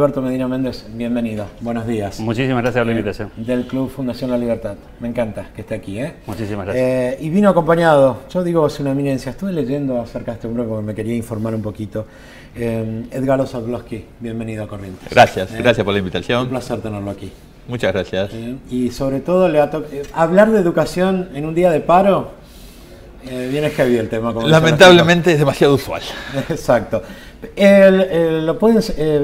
Alberto Medina Méndez, bienvenido, buenos días. Muchísimas gracias por la invitación. Del Club Fundación La Libertad, me encanta que esté aquí. Muchísimas gracias. Y vino acompañado, yo digo es una eminencia, estuve leyendo acerca de este hombre porque me quería informar un poquito. Edgardo Zablosky, bienvenido a Corrientes. Gracias, gracias por la invitación. Un placer tenerlo aquí. Muchas gracias. Y sobre todo, hablar de educación en un día de paro, viene heavy el tema. Lamentablemente es demasiado usual. Exacto. Lo pueden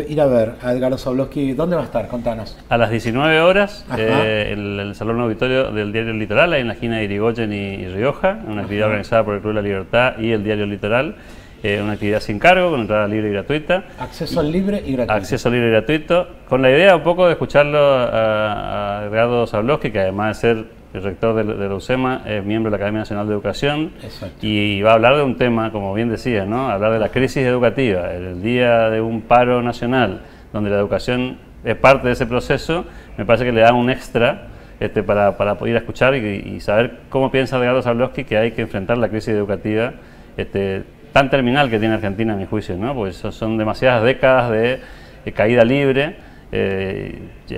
ir a ver a Edgardo Zablosky. ¿Dónde va a estar? Contanos. A las 19 horas, el Salón Auditorio del Diario El Litoral, ahí en la esquina de Irigoyen y Rioja, una actividad organizada por el Club de la Libertad y el Diario El Litoral. Una actividad sin cargo, con entrada libre y gratuita. Acceso libre y gratuito. Acceso libre y gratuito, con la idea un poco de escucharlo a Edgardo Zablosky, que además de ser el rector de la UCEMA, es miembro de la Academia Nacional de Educación. Exacto. Y va a hablar de un tema, como bien decía, ¿no? Hablar de la crisis educativa, el día de un paro nacional, donde la educación es parte de ese proceso. Me parece que le da un extra para poder escuchar y saber cómo piensa Edgardo Zablosky que hay que enfrentar la crisis educativa tan terminal que tiene Argentina, a mi juicio, ¿no? Pues son demasiadas décadas de caída libre,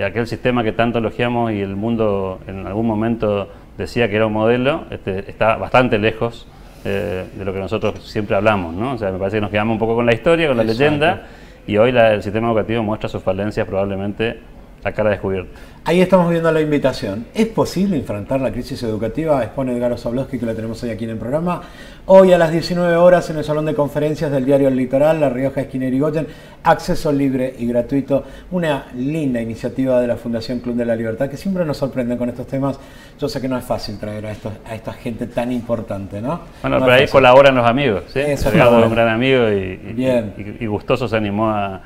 aquel sistema que tanto elogiamos y el mundo en algún momento decía que era un modelo, está bastante lejos de lo que nosotros siempre hablamos, ¿no? O sea, me parece que nos quedamos un poco con la historia, con la leyenda, y hoy el sistema educativo muestra sus falencias probablemente a cara descubierta. Ahí estamos viendo la invitación. ¿Es posible enfrentar la crisis educativa? Expone Edgardo Zablosky, que lo tenemos hoy aquí en el programa. Hoy a las 19 horas en el Salón de Conferencias del Diario El Litoral, La Rioja, esquina Irigoyen. Acceso libre y gratuito. Una linda iniciativa de la Fundación Club de la Libertad, que siempre nos sorprende con estos temas. Yo sé que no es fácil traer a esta gente tan importante, ¿no? Bueno, no pero ahí colaboran los amigos, ¿sí? Edgardo es un gran amigo y gustoso se animó a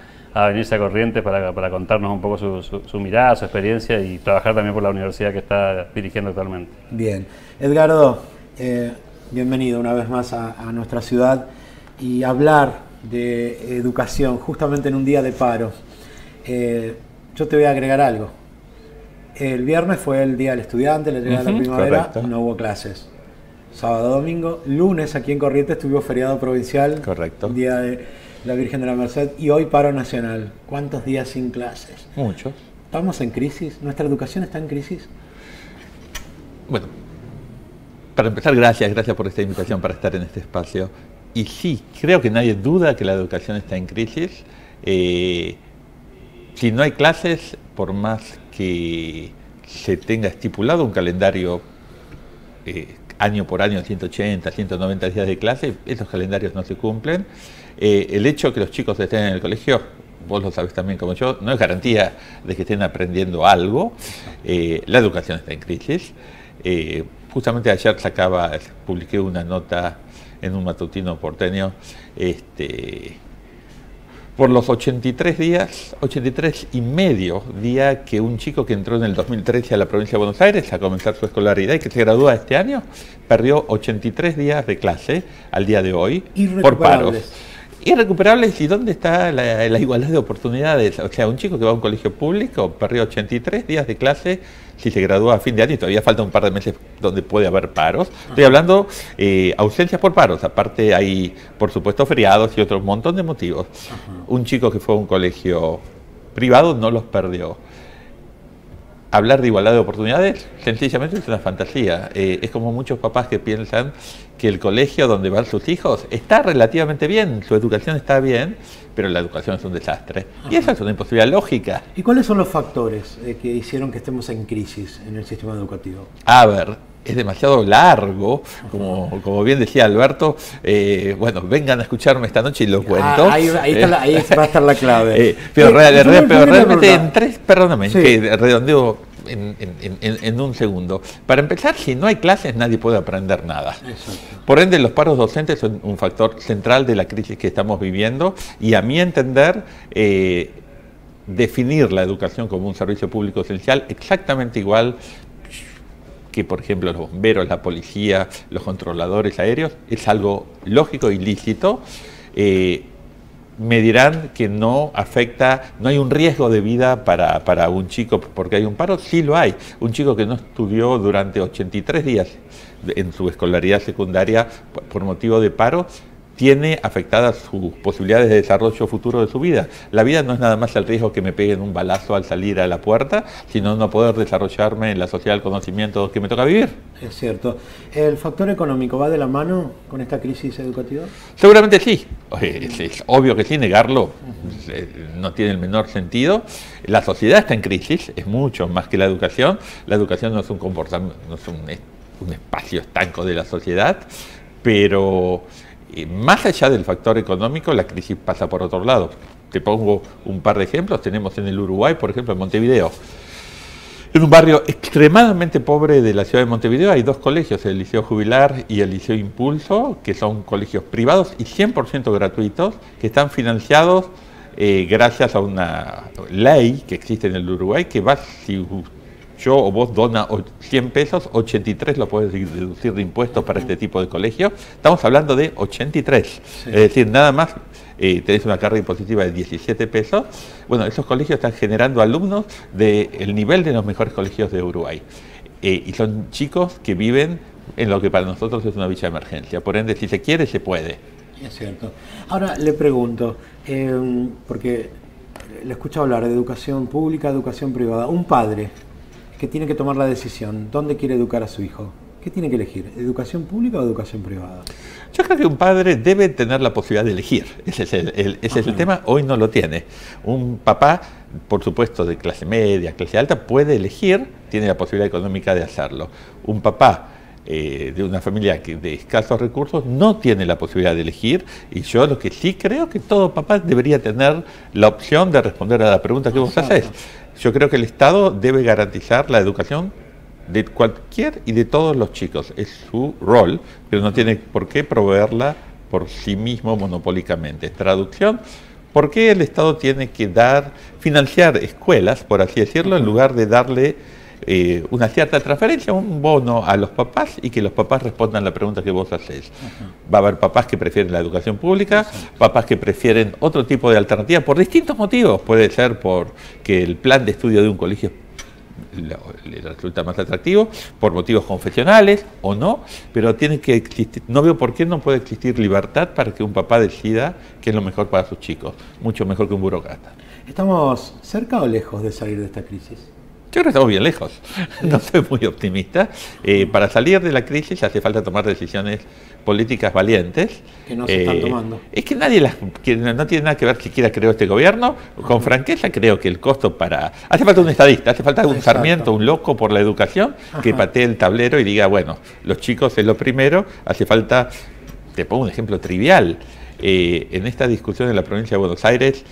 venirse a Corrientes para contarnos un poco su mirada, su experiencia y trabajar también por la universidad que está dirigiendo actualmente. Bien. Edgardo, bienvenido una vez más a nuestra ciudad y hablar de educación justamente en un día de paro. Yo te voy a agregar algo. El viernes fue el Día del Estudiante, la llegada de la primavera, correcto. No hubo clases. Sábado, domingo, lunes aquí en Corrientes tuvimos feriado provincial, Correcto. Día de la Virgen de la Merced, y hoy paro nacional. ¿Cuántos días sin clases? Muchos. ¿Estamos en crisis? ¿Nuestra educación está en crisis? Bueno, para empezar, gracias por esta invitación para estar en este espacio. Y sí, creo que nadie duda que la educación está en crisis. Si no hay clases, por más que se tenga estipulado un calendario año por año, 180, 190 días de clase, esos calendarios no se cumplen. El hecho de que los chicos estén en el colegio, vos lo sabés también como yo, no es garantía de que estén aprendiendo algo. La educación está en crisis. Justamente ayer publiqué una nota en un matutino porteño, por los 83 y medio días que un chico que entró en el 2013 a la provincia de Buenos Aires a comenzar su escolaridad y que se gradúa este año, perdió 83 días de clase al día de hoy por paros. Irrecuperables. ¿Y dónde está la igualdad de oportunidades? O sea, un chico que va a un colegio público perdió 83 días de clase si se gradúa a fin de año y todavía falta un par de meses donde puede haber paros. Estoy hablando ausencias por paros. Aparte hay, por supuesto, feriados y otro montón de motivos. Un chico que fue a un colegio privado no los perdió. Hablar de igualdad de oportunidades sencillamente es una fantasía. Es como muchos papás que piensan que el colegio donde van sus hijos está relativamente bien, su educación está bien, pero la educación es un desastre. Y esa es una imposibilidad lógica. ¿Y cuáles son los factores que hicieron que estemos en crisis en el sistema educativo? A ver, es demasiado largo, como bien decía Alberto. Bueno, vengan a escucharme esta noche y lo cuento. Ahí va a estar la clave. Pero realmente en tres, perdóname, sí, que redondeo en un segundo. Para empezar, si no hay clases, nadie puede aprender nada. Exacto. Por ende, los paros docentes son un factor central de la crisis que estamos viviendo y, a mi entender, definir la educación como un servicio público esencial exactamente igual que, por ejemplo, los bomberos, la policía, los controladores aéreos, es algo lógico y lícito. Me dirán que no afecta, no hay un riesgo de vida para un chico porque hay un paro. Sí lo hay. Un chico que no estudió durante 83 días en su escolaridad secundaria por motivo de paro, tiene afectadas sus posibilidades de desarrollo futuro de su vida. La vida no es nada más el riesgo que me peguen un balazo al salir a la puerta, sino no poder desarrollarme en la sociedad del conocimiento que me toca vivir. Es cierto. ¿El factor económico va de la mano con esta crisis educativa? Seguramente sí. Es obvio que sí, negarlo no tiene el menor sentido. La sociedad está en crisis, es mucho más que la educación. La educación no es un comportamiento, no es un espacio estanco de la sociedad, pero más allá del factor económico, la crisis pasa por otro lado. Te pongo un par de ejemplos. Tenemos en el Uruguay, por ejemplo, en Montevideo. En un barrio extremadamente pobre de la ciudad de Montevideo hay dos colegios, el Liceo Jubilar y el Liceo Impulso, que son colegios privados y 100% gratuitos, que están financiados gracias a una ley que existe en el Uruguay, que va, si yo o vos dona 100 pesos, 83 lo puedes deducir de impuestos para este tipo de colegio. Estamos hablando de 83, sí. Es decir, nada más tenés una carga impositiva de 17 pesos. Bueno, esos colegios están generando alumnos del nivel de los mejores colegios de Uruguay. Y son chicos que viven en lo que para nosotros es una villa de emergencia. Por ende, si se quiere, se puede. Es cierto. Ahora le pregunto, porque le escucho hablar de educación pública, educación privada. Un padre que tiene que tomar la decisión, ¿dónde quiere educar a su hijo? ¿Qué tiene que elegir? ¿Educación pública o educación privada? Yo creo que un padre debe tener la posibilidad de elegir. Ese es el tema, hoy no lo tiene. Un papá, por supuesto, de clase media, clase alta, puede elegir, tiene la posibilidad económica de hacerlo. Un papá de una familia de escasos recursos no tiene la posibilidad de elegir, y yo lo que sí creo que todo papá debería tener la opción de responder a la pregunta que vos hacés. Yo creo que el Estado debe garantizar la educación de cualquier y de todos los chicos. Es su rol, pero no tiene por qué proveerla por sí mismo monopólicamente. Traducción, ¿por qué el Estado tiene que financiar escuelas, por así decirlo, en lugar de darle una cierta transferencia, un bono a los papás y que los papás respondan la pregunta que vos hacés? Va a haber papás que prefieren la educación pública, papás que prefieren otro tipo de alternativa por distintos motivos. Puede ser porque el plan de estudio de un colegio le resulta más atractivo, por motivos confesionales o no, pero tiene que existir. No veo por qué no puede existir libertad para que un papá decida qué es lo mejor para sus chicos, mucho mejor que un burócrata. ¿Estamos cerca o lejos de salir de esta crisis? Yo creo que estamos bien lejos, no soy muy optimista. Para salir de la crisis hace falta tomar decisiones políticas valientes. Que no se están tomando. Es que no tiene nada que ver siquiera creó este gobierno. Con franqueza creo que el costo hace falta un estadista, hace falta un Sarmiento, un loco por la educación, que patee el tablero y diga, bueno, los chicos es lo primero, hace falta, te pongo un ejemplo trivial, en esta discusión en la provincia de Buenos Aires,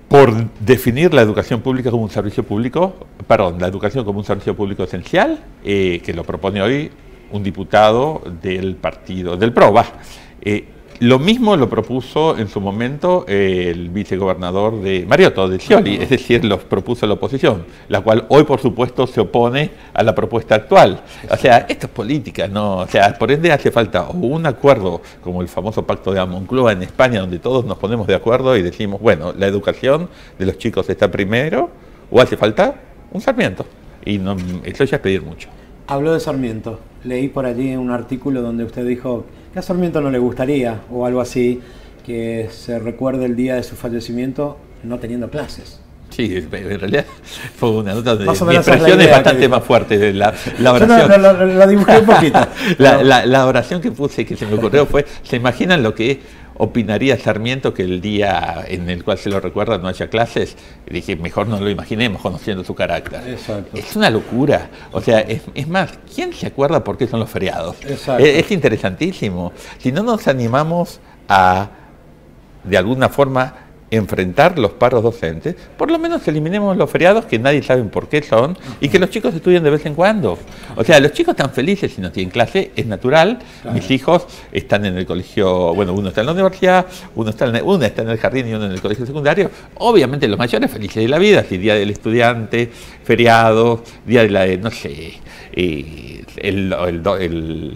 por definir la educación pública como un servicio público, la educación como un servicio público esencial, que lo propone hoy un diputado del partido, del PRO. Lo mismo lo propuso en su momento el vicegobernador de Mariotto, de Scioli, es decir, los propuso la oposición, la cual hoy, por supuesto, se opone a la propuesta actual. O sea, esto es política, ¿no? O sea, por ende hace falta o un acuerdo, como el famoso pacto de Moncloa en España, donde todos nos ponemos de acuerdo y decimos, bueno, la educación de los chicos está primero, o hace falta un Sarmiento. Y no, eso ya es pedir mucho. Habló de Sarmiento. Leí por allí un artículo donde usted dijo que a Sarmiento no le gustaría, o algo así, que se recuerde el día de su fallecimiento no teniendo clases. Sí, en realidad fue una nota de mi impresión es bastante más fuerte de la oración. Yo la dibujé un poquito. La oración que puse, que se me ocurrió fue, ¿se imaginan lo que opinaría Sarmiento que el día en el cual se lo recuerda no haya clases? Y dije, mejor no lo imaginemos conociendo su carácter. Exacto. Es una locura. O sea, es más, ¿quién se acuerda por qué son los feriados? Exacto. Es interesantísimo. Si no nos animamos a, de alguna forma, enfrentar los paros docentes, por lo menos eliminemos los feriados que nadie sabe por qué son y que los chicos estudien de vez en cuando. O sea, los chicos están felices si no tienen clase, es natural. Claro. Mis hijos están en el colegio, bueno, uno está en la universidad, uno está en el jardín y uno en el colegio secundario. Obviamente los mayores felices de la vida, si día del estudiante, feriados, día de la, no sé, el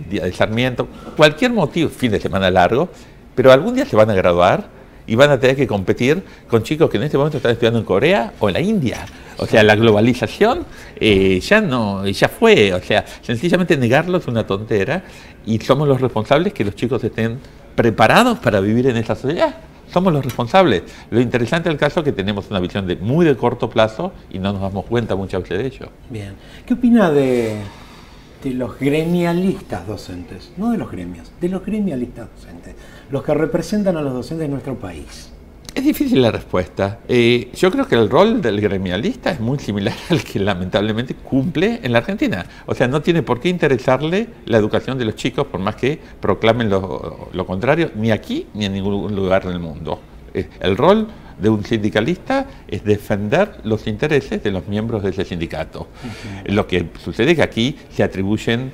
día de Sarmiento, cualquier motivo, fin de semana largo, pero algún día se van a graduar y van a tener que competir con chicos que en este momento están estudiando en Corea o en la India. O sea, la globalización ya fue. O sea, sencillamente negarlo es una tontera y somos los responsables que los chicos estén preparados para vivir en esa sociedad. Somos los responsables. Lo interesante del caso es que tenemos una visión muy de corto plazo y no nos damos cuenta muchas veces de ello. Bien. ¿Qué opina de los gremialistas docentes? No de los gremios, de los gremialistas docentes, los que representan a los docentes de nuestro país. Es difícil la respuesta. Yo creo que el rol del gremialista es muy similar al que lamentablemente cumple en la Argentina. O sea, no tiene por qué interesarle la educación de los chicos, por más que proclamen lo contrario, ni aquí ni en ningún lugar del mundo. El rol de un sindicalista es defender los intereses de los miembros de ese sindicato. Lo que sucede es que aquí se atribuyen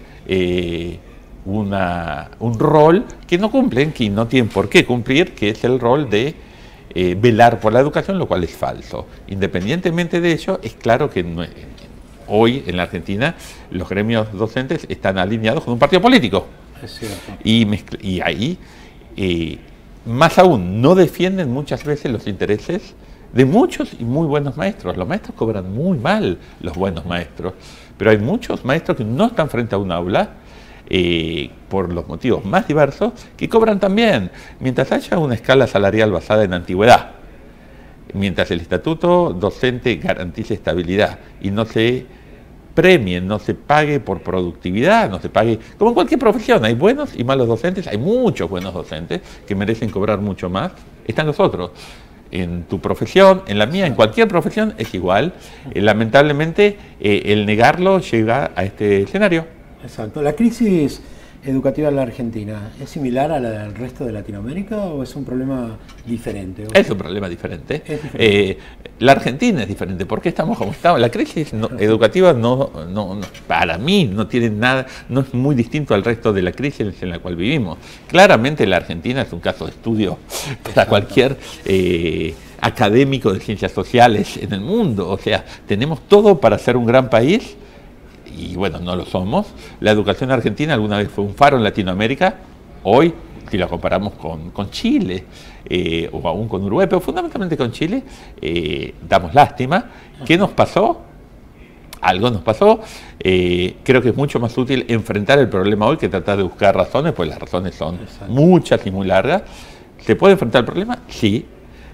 un rol que no cumplen, que no tienen por qué cumplir, que es el rol de velar por la educación, lo cual es falso. Independientemente de ello, es claro que hoy en la Argentina los gremios docentes están alineados con un partido político. Es cierto. Y ahí, más aún, no defienden muchas veces los intereses de muchos y muy buenos maestros. Los maestros cobran muy mal, los buenos maestros, pero hay muchos maestros que no están frente a un aula por los motivos más diversos, que cobran también, mientras haya una escala salarial basada en antigüedad, mientras el estatuto docente garantice estabilidad y no se premie, no se pague por productividad, no se pague, como en cualquier profesión, hay buenos y malos docentes, hay muchos buenos docentes que merecen cobrar mucho más, están los otros. En tu profesión, en la mía, en cualquier profesión es igual. Lamentablemente, el negarlo llega a este escenario. Exacto. ¿La crisis educativa en la Argentina es similar a la del resto de Latinoamérica o es un problema diferente? Es un problema diferente. Es diferente. La Argentina es diferente. ¿Por qué estamos como estamos? La crisis educativa para mí no tiene nada, no es muy distinto al resto de la crisis en la cual vivimos. Claramente la Argentina es un caso de estudio para cualquier académico de ciencias sociales en el mundo. O sea, tenemos todo para ser un gran país. Y bueno, no lo somos. La educación argentina alguna vez fue un faro en Latinoamérica. Hoy, si la comparamos con Chile o aún con Uruguay, pero fundamentalmente con Chile, damos lástima. ¿Qué nos pasó? Algo nos pasó. Creo que es mucho más útil enfrentar el problema hoy que tratar de buscar razones, pues las razones son muchas y muy largas. ¿Se puede enfrentar el problema? Sí.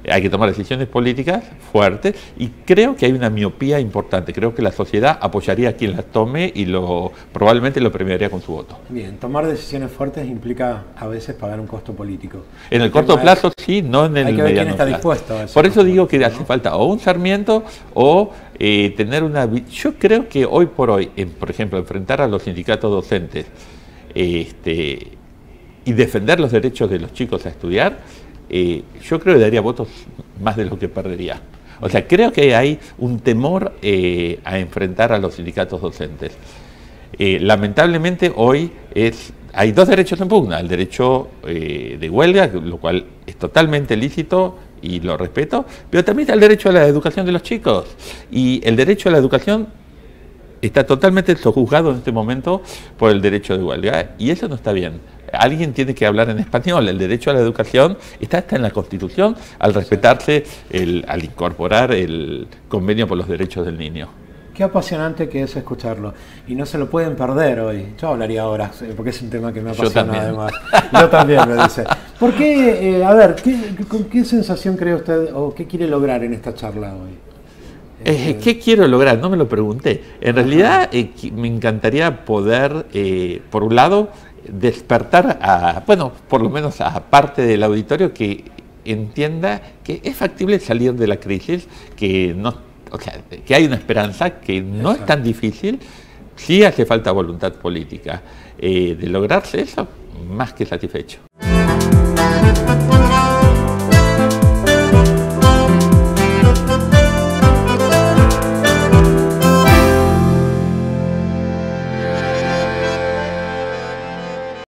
Hay que tomar decisiones políticas fuertes y creo que hay una miopía importante. Creo que la sociedad apoyaría a quien las tome y probablemente lo premiaría con su voto. Bien, tomar decisiones fuertes implica a veces pagar un costo político. En el corto plazo sí, no en el mediano plazo. Hay que ver quién está dispuesto a eso. Por eso digo que hace falta o un Sarmiento o tener una... Yo creo que hoy por hoy, por ejemplo, enfrentar a los sindicatos docentes y defender los derechos de los chicos a estudiar, yo creo que daría votos más de lo que perdería. O sea, creo que hay un temor a enfrentar a los sindicatos docentes. Lamentablemente hoy hay dos derechos en pugna, el derecho de huelga, lo cual es totalmente lícito y lo respeto, pero también está el derecho a la educación de los chicos. Y el derecho a la educación está totalmente sojuzgado en este momento por el derecho de huelga y eso no está bien. Alguien tiene que hablar en español. El derecho a la educación está en la Constitución al respetarse, al incorporar el convenio por los derechos del niño. Qué apasionante que es escucharlo. Y no se lo pueden perder hoy. Yo hablaría horas, porque es un tema que me apasiona además. Yo también, me dice. ¿Por qué, a ver, con qué sensación cree usted o qué quiere lograr en esta charla hoy? ¿Qué quiero lograr? No me lo pregunté. En realidad me encantaría poder, por un lado, despertar por lo menos a parte del auditorio que entienda que es factible salir de la crisis, que hay una esperanza, que no es tan difícil, sí hace falta voluntad política. De lograrse eso, más que satisfecho.